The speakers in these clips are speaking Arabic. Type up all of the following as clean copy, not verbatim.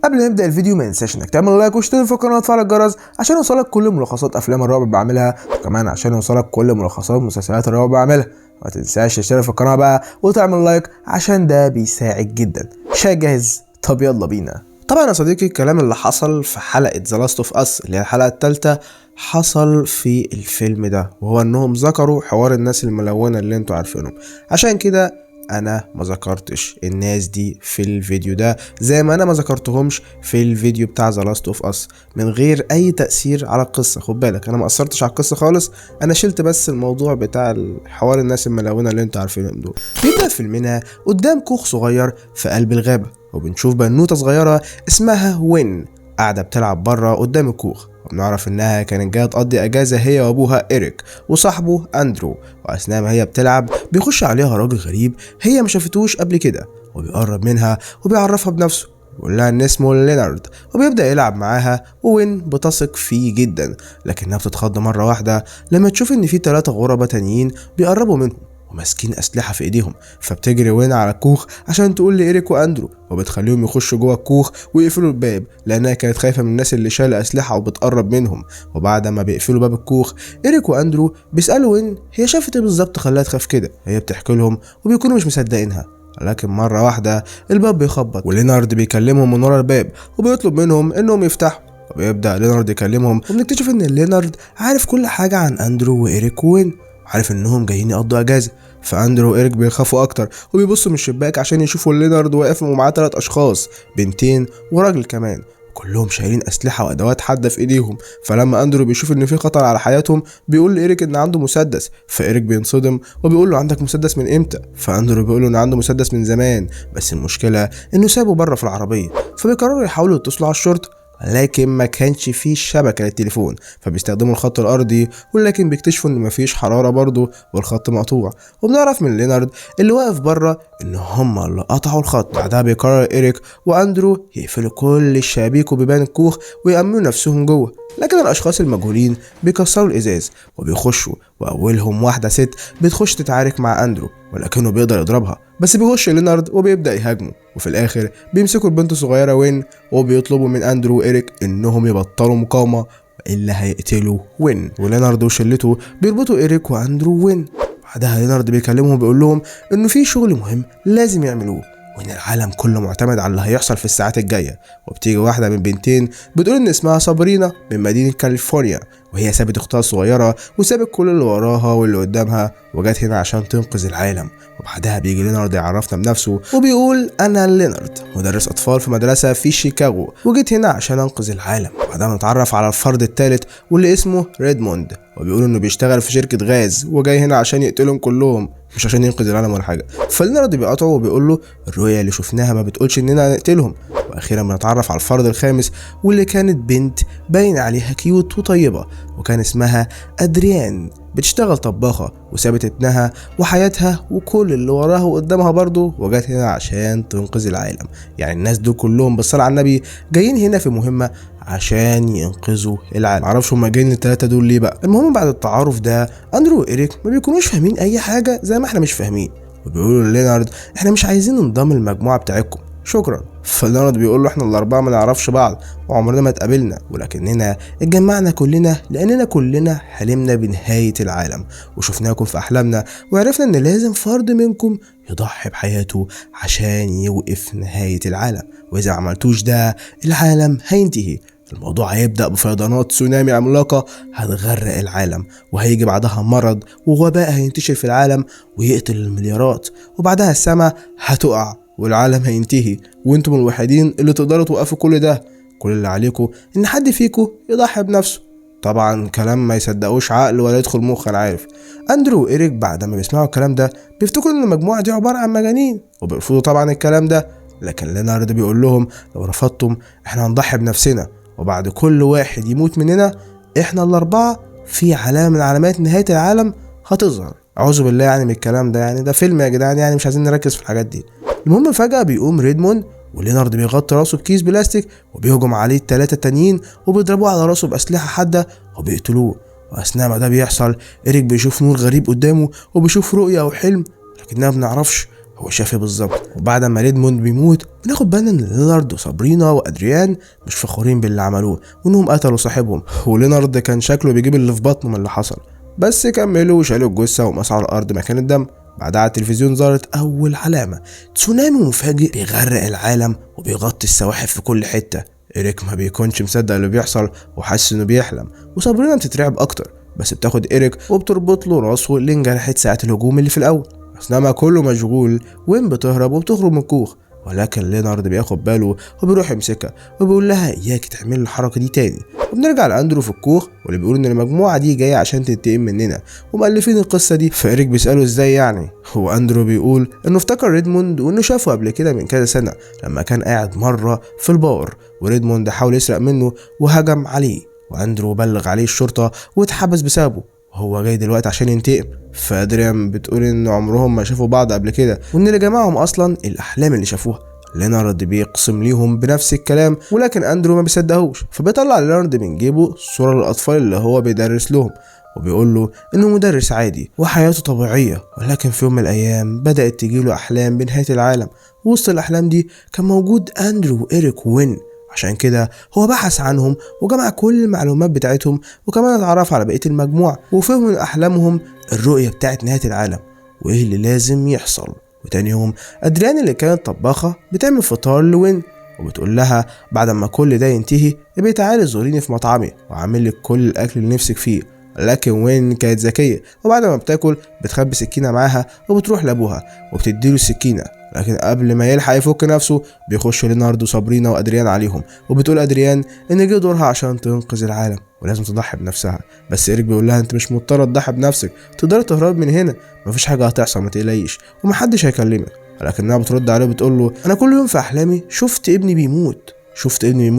قبل ما نبدا الفيديو ما ننساش انك تعمل لايك واشترك في القناه وتفعل الجرس عشان يوصلك كل ملخصات افلام الرعب اللي بعملها، وكمان عشان يوصلك كل ملخصات مسلسلات الرعب اللي بعملها. ما تنساش تشترك في القناه بقى وتعمل لايك عشان ده بيساعد جدا. شاي جاهز؟ طب يلا بينا. طبعا يا صديقي الكلام اللي حصل في حلقه ذا لاست اوف اس اللي هي الحلقه الثالثه حصل في الفيلم ده، وهو انهم ذكروا حوار الناس الملونه اللي انتوا عارفينهم. عشان كده انا ما ذكرتش الناس دي في الفيديو ده زي ما انا ما ذكرتهمش في الفيديو بتاع ذا لاست اوف اس، من غير اي تاثير على القصه. خد بالك انا ما اثرتش على القصه خالص، انا شلت بس الموضوع بتاع الحوار الناس الملونه اللي انتوا عارفينهم دول. بيبدا فيلمنا قدام كوخ صغير في قلب الغابه، وبنشوف بنوته صغيره اسمها وين قاعده بتلعب بره قدام الكوخ، وبنعرف انها كانت جايه تقضي اجازه هي وابوها إيريك وصاحبه اندرو. واثناء ما هي بتلعب بيخش عليها راجل غريب هي ما شافتوش قبل كده، وبيقرب منها وبيعرفها بنفسه، بيقول لها ان اسمه لينارد، وبيبدا يلعب معاها. وين بتثق فيه جدا، لكنها بتتخض مره واحده لما تشوف ان في 3 غرباء تانيين بيقربوا منهم وماسكين اسلحه في ايديهم. فبتجري وين على الكوخ عشان تقول لإيريك واندرو، وبتخليهم يخشوا جوه الكوخ ويقفلوا الباب لانها كانت خايفه من الناس اللي شايله اسلحه وبتقرب منهم. وبعد ما بيقفلوا باب الكوخ إيريك واندرو بيسالوا وين هي شافت ايه بالظبط خلاها تخاف كده. هي بتحكي لهم وبيكونوا مش مصدقينها، لكن مره واحده الباب بيخبط ولينارد بيكلمهم من ورا الباب وبيطلب منهم انهم يفتحوا. وبيبدا لينارد يكلمهم، وبنكتشف ان لينارد عارف كل حاجه عن اندرو وإيريك وين، عارف انهم جايين يقضوا اجازه. فاندرو وإيريك بيخافوا اكتر وبيبصوا من الشباك عشان يشوفوا لينارد واقف ومعاه 3 اشخاص، بنتين وراجل كمان، كلهم شايلين اسلحه وادوات حاده في ايديهم. فلما اندرو بيشوف ان في خطر على حياتهم بيقول لإيريك ان عنده مسدس، فإيريك بينصدم وبيقول له عندك مسدس من امتى؟ فاندرو بيقول له ان عنده مسدس من زمان، بس المشكله انه سابه بره في العربيه. فبيقرروا يحاولوا يتصلوا على الشرطه، لكن ما كانش فيه شبكه للتليفون، فبيستخدموا الخط الارضي، ولكن بيكتشفوا ان مفيش حراره برضه والخط مقطوع. وبنعرف من لينارد اللي واقف بره ان هم اللي قطعوا الخط. بعدها بيقرر إيريك واندرو يقفلوا كل الشبابيك وبيبان الكوخ ويأمنوا نفسهم جوه، لكن الاشخاص المجهولين بيكسروا الازاز وبيخشوا، واولهم واحده ست بتخش تتعارك مع اندرو، ولكنه بيقدر يضربها، بس بيخش لينارد وبيبدا يهاجمه. وفي الاخر بيمسكوا البنت الصغيره وين وبيطلبوا من اندرو وإيريك انهم يبطلوا مقاومه والا هيقتلوا وين. ولينارد وشلته بيربطوا إيريك واندرو وين. بعدها لينارد بيكلمهم وبيقول لهم انه في شغل مهم لازم يعملوه، وان العالم كله معتمد على اللي هيحصل في الساعات الجايه. وبتيجي واحده من بنتين بتقول ان اسمها صابرينا من مدينه كاليفورنيا، وهي سابت اختها الصغيره وسابت كل اللي وراها واللي قدامها وجات هنا عشان تنقذ العالم. وبعدها بيجي لينارد يعرفنا بنفسه وبيقول انا لينارد مدرس اطفال في مدرسه في شيكاغو، وجيت هنا عشان انقذ العالم. بعدها نتعرف على الفرد الثالث واللي اسمه ريدموند، وبيقول انه بيشتغل في شركه غاز وجاي هنا عشان يقتلهم كلهم، مش عشان ينقذ العالم ولا حاجه. فلينارد بيقاطعه وبيقول له الرؤيه اللي شفناها ما بتقولش اننا نقتلهم. واخيرا بنتعرف على الفرد الخامس واللي كانت بنت باين عليها كيوت وطيبه، وكان اسمها ادريان، بتشتغل طباخه وسابت ابنها وحياتها وكل اللي وراها وقدامها برضه وجات هنا عشان تنقذ العالم. يعني الناس دول كلهم بالصلاه على النبي جايين هنا في مهمه عشان ينقذوا العالم. معرفش هما جايين ال3 دول ليه بقى. المهم بعد التعارف ده اندرو وإيريك ما بيكونوش فاهمين اي حاجه زي ما احنا مش فاهمين، وبيقولوا للينارد احنا مش عايزين ننضم المجموعه بتاعتكم، شكرا. فلينارد بيقول له احنا ال4 ما نعرفش بعض وعمرنا ما اتقابلنا، ولكننا اتجمعنا كلنا لاننا كلنا حلمنا بنهايه العالم وشفناكم في احلامنا، وعرفنا ان لازم فرد منكم يضحي بحياته عشان يوقف نهايه العالم، واذا ما عملتوش ده العالم هينتهي. الموضوع هيبدأ بفيضانات تسونامي عملاقة هتغرق العالم، وهيجي بعدها مرض ووباء هينتشر في العالم ويقتل المليارات، وبعدها السماء هتقع والعالم هينتهي، وانتم الوحيدين اللي تقدروا توقفوا كل ده. كل اللي عليكم ان حد فيكم يضحي بنفسه. طبعا كلام ما يصدقوش عقل ولا يدخل مخ، انا عارف. اندرو وإيريك بعد ما بيسمعوا الكلام ده بيفتكروا ان المجموعة دي عبارة عن مجانين وبيرفضوا طبعا الكلام ده، لكن لينارد بيقول لهم لو رفضتم احنا هنضحي بنفسنا، وبعد كل واحد يموت مننا احنا ال4 في علامة من علامات نهاية العالم هتظهر. اعوذ بالله يعني من الكلام ده، يعني ده فيلم يا جدعان، يعني مش عايزين نركز في الحاجات دي. المهم فجأة بيقوم ريدموند ولينارد بيغطي راسه بكيس بلاستيك وبيهجم عليه ال3 التانيين وبيضربوه على راسه بأسلحة حادة وبيقتلوه. واثناء ما ده بيحصل إيريك بيشوف نور غريب قدامه وبيشوف رؤية او حلم، لكننا بنعرفش هو شاف ايه بالظبط. وبعد ما ريدموند بيموت بناخد بالنا ان لينارد وصابرينا وادريان مش فخورين باللي عملوه وانهم قتلوا صاحبهم، ولينارد كان شكله بيجيب اللي في بطنه من اللي حصل، بس كملوا وشالوا الجثه ومسحوا على الارض مكان الدم. بعدها على التلفزيون ظهرت اول علامه، تسونامي مفاجئ بيغرق العالم وبيغطي السواحل في كل حته. إيريك ما بيكونش مصدق اللي بيحصل وحاسس انه بيحلم، وصابرينا بتترعب اكتر بس بتاخد إيريك وبتربط له راسه اللي انجرحت ساعه الهجوم اللي في الاول. اثناء ما كله مشغول وين بتهرب وبتخرج من الكوخ، ولكن لينارد بياخد باله وبيروح يمسكها وبيقول لها اياك تعمل الحركه دي تاني. وبنرجع لاندرو في الكوخ واللي بيقول ان المجموعه دي جايه عشان تنتقم مننا ومؤلفين القصه دي. فإيريك بيساله ازاي يعني، هو اندرو بيقول انه افتكر ريدموند وانه شافه قبل كده من كذا سنه لما كان قاعد مره في البار وريدموند حاول يسرق منه وهجم عليه، واندرو بلغ عليه الشرطه واتحبس بسببه وهو جاي دلوقتي عشان ينتقم. فادريان بتقول ان عمرهم ما شافوا بعض قبل كده وان اللي جمعهم اصلا الاحلام اللي شافوها. لينارد بيقسم ليهم بنفس الكلام ولكن اندرو ما بيصدقهوش، فبيطلع لينارد من جيبه صورة للاطفال اللي هو بيدرس لهم وبيقول له انه مدرس عادي وحياته طبيعية، ولكن في يوم من الايام بدأت تجيله احلام بنهاية العالم. وسط الاحلام دي كان موجود اندرو وإيريك ووين، عشان كده هو بحث عنهم وجمع كل المعلومات بتاعتهم وكمان اتعرف على بقية المجموعة وفهم من أحلامهم الرؤية بتاعت نهاية العالم وإيه اللي لازم يحصل. وتاني يوم أدريان اللي كانت طباخة بتعمل فطار لوين وبتقول لها بعد ما كل ده ينتهي ابقي تعالي زوريني في مطعمي وعامل لك كل الأكل اللي نفسك فيه. لكن وين كانت ذكية وبعد ما بتاكل بتخبي سكينة معاها وبتروح لأبوها وبتديله السكينة، لكن قبل ما يلحق يفك نفسه بيخش لينارد وصابرينا وادريان عليهم وبتقول ادريان ان جه دورها عشان تنقذ العالم ولازم تضحي بنفسها. بس إيريك بيقول لها انت مش مضطره تضحي بنفسك، تقدري تهربي من هنا، مفيش حاجه هتحصل ما تقلقيش ومحدش هيكلمك. لكنها بترد عليه وبتقول له انا كل يوم في احلامي شفت ابني بيموت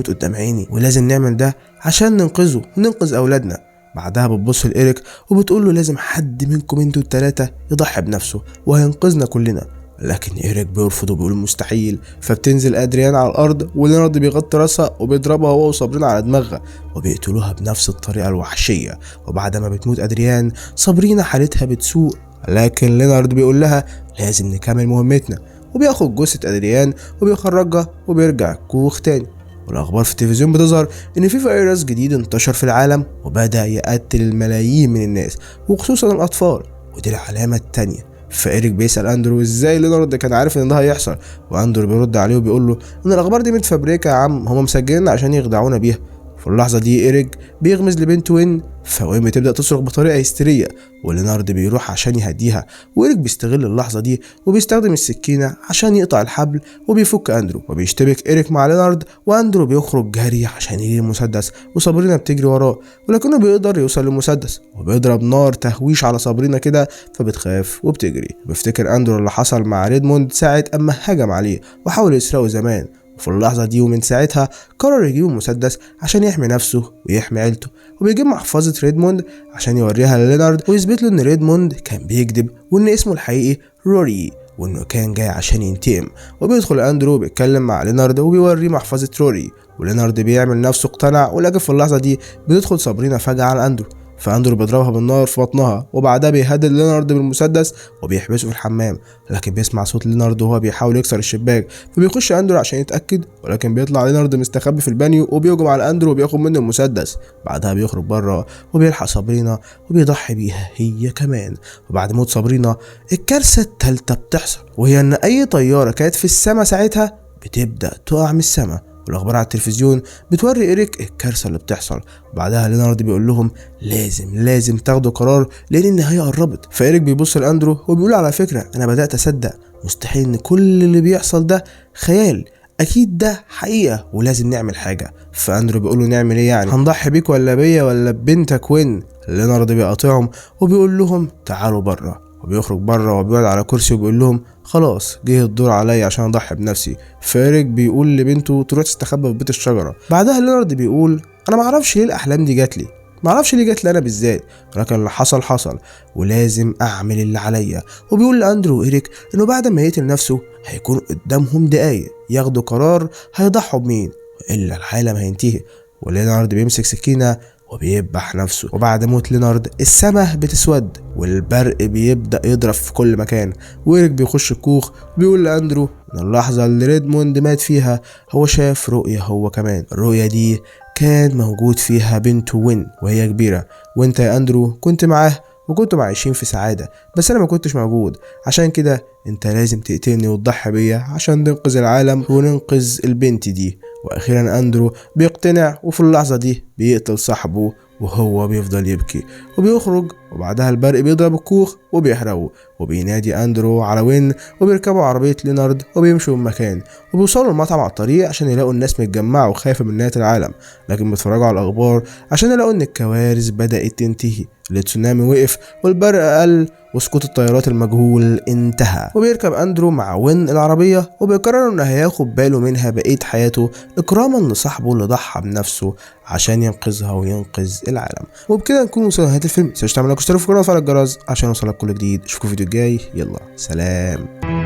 قدام عيني ولازم نعمل ده عشان ننقذه وننقذ اولادنا. بعدها بتبص لإيريك وبتقول له لازم حد منكم انتوا التلاتة يضحي بنفسه وهينقذنا كلنا، لكن إيريك بيرفض وبيقول مستحيل. فبتنزل أدريان على الأرض ولينارد بيغطي راسها وبيضربها هو وصابرينا على دماغها وبيقتلوها بنفس الطريقة الوحشية. وبعد ما بتموت أدريان صابرينا حالتها بتسوء، لكن لينارد بيقول لها لازم نكمل مهمتنا وبياخد جثة أدريان وبيخرجها وبيرجع الكوخ تاني. والأخبار في التلفزيون بتظهر إن في فيروس جديد انتشر في العالم وبدأ يقتل الملايين من الناس وخصوصا الأطفال، ودي العلامة التانية. فإيريك بيسأل أندرو ازاي لينارد كان عارف ان ده هيحصل، واندرو بيرد عليه وبيقول له ان الأخبار دي متفبركة يا عم، هما مسجلين عشان يخدعونا بيها. في اللحظة دي إيريك بيغمز لبنت وين، فوين بتبدأ تصرخ بطريقة هستيرية ولينارد بيروح عشان يهديها، وإيريك بيستغل اللحظة دي وبيستخدم السكينة عشان يقطع الحبل وبيفك أندرو وبيشتبك إيريك مع لينارد، وأندرو بيخرج جري عشان يجيب المسدس وصابرينا بتجري وراه، ولكنه بيقدر يوصل للمسدس وبيضرب نار تهويش على صابرينا كده فبتخاف وبتجري. بيفتكر أندرو اللي حصل مع ريدموند ساعة أما هجم عليه وحاول يسرقه زمان، وفي اللحظة دي ومن ساعتها قرر يجيب المسدس عشان يحمي نفسه ويحمي عيلته، وبيجيب محفظة ريدموند عشان يوريها للينارد ويثبت له ان ريدموند كان بيكذب وان اسمه الحقيقي روري وانه كان جاي عشان ينتقم. وبيدخل اندرو بيتكلم مع لينارد وبيوريه محفظة روري ولينارد بيعمل نفسه اقتنع، ولكن في اللحظة دي بتدخل صابرينا فجأة على اندرو فاندرو بيضربها بالنار في بطنها وبعدها بيهدد لينارد بالمسدس وبيحبسه في الحمام، لكن بيسمع صوت لينارد وهو بيحاول يكسر الشباك فبيخش اندرو عشان يتاكد، ولكن بيطلع لينارد مستخبي في البانيو وبيهجم على اندرو وبياخد منه المسدس. بعدها بيخرج بره وبيلحق صابرينا وبيضحي بيها هي كمان. وبعد موت صابرينا الكارثه الثالثه بتحصل، وهي ان اي طياره كانت في السماء ساعتها بتبدا تقع من السماء، والاخبار على التلفزيون بتوري إيريك الكارثه اللي بتحصل. بعدها لينارد بيقول لهم لازم تاخدوا قرار لان النهايه قربت. فإيريك بيبص لاندرو وبيقول على فكره انا بدات اصدق، مستحيل ان كل اللي بيحصل ده خيال، اكيد ده حقيقه ولازم نعمل حاجه. فاندرو بيقول له نعمل ايه يعني، هنضحي بيك ولا بيا ولا ببنتك وين؟ لينارد بيقاطعهم وبيقول لهم تعالوا بره، وبيخرج بره وبيقعد على كرسي وبيقول لهم خلاص جه الدور عليا عشان اضحي بنفسي. فإيريك بيقول لبنته تروح تستخبى في بيت الشجره. بعدها لينارد بيقول انا معرفش ليه الاحلام دي جات لي، معرفش ليه جات لي انا بالذات، ولكن اللي حصل ولازم اعمل اللي عليا. وبيقول لاندرو وإيريك انه بعد ما يقتل نفسه هيكون قدامهم دقايق ياخدوا قرار هيضحوا بمين والا العالم هينتهي. ولينارد بيمسك سكينه وبيذبح نفسه. وبعد موت لينارد السماء بتسود والبرق بيبدأ يضرب في كل مكان، وإيريك بيخش الكوخ وبيقول لأندرو إن اللحظة اللي ريدموند مات فيها هو شاف رؤية هو كمان. الرؤية دي كان موجود فيها بنته وين وهي كبيرة، وانت يا أندرو كنت معاه وكنتم عايشين في سعادة، بس أنا ما كنتش موجود، عشان كده انت لازم تقتلني وتضحي بيا عشان ننقذ العالم وننقذ البنت دي. واخيرا أندرو بيقتنع، وفي اللحظة دي بيقتل صاحبه وهو بيفضل يبكي وبيخرج. وبعدها البرق بيضرب الكوخ وبيحرقه، وبينادي أندرو على وين، وبيركبوا عربية لينارد وبيمشوا من مكان، وبيوصلوا المطعم على الطريق عشان يلاقوا الناس متجمعة وخايفة من نهاية العالم، لكن بيتفرجوا على الأخبار عشان يلاقوا إن الكوارث بدأت تنتهي. التسونامي وقف والبرق قل وسقوط الطيارات المجهول انتهى. وبيركب أندرو مع وين العربية وبيقرر إنه هياخد باله منها بقية حياته إكراما لصاحبه اللي ضحى بنفسه عشان ينقذها وينقذ العالم. وبكده نكون وصلنا لنهاية الفيلم. متنساش تعمل لايك واشترك في القناة وتفعل الجرس عشان يوصلك كل جديد. اشوفكم في الفيديو الجاي. يلا سلام.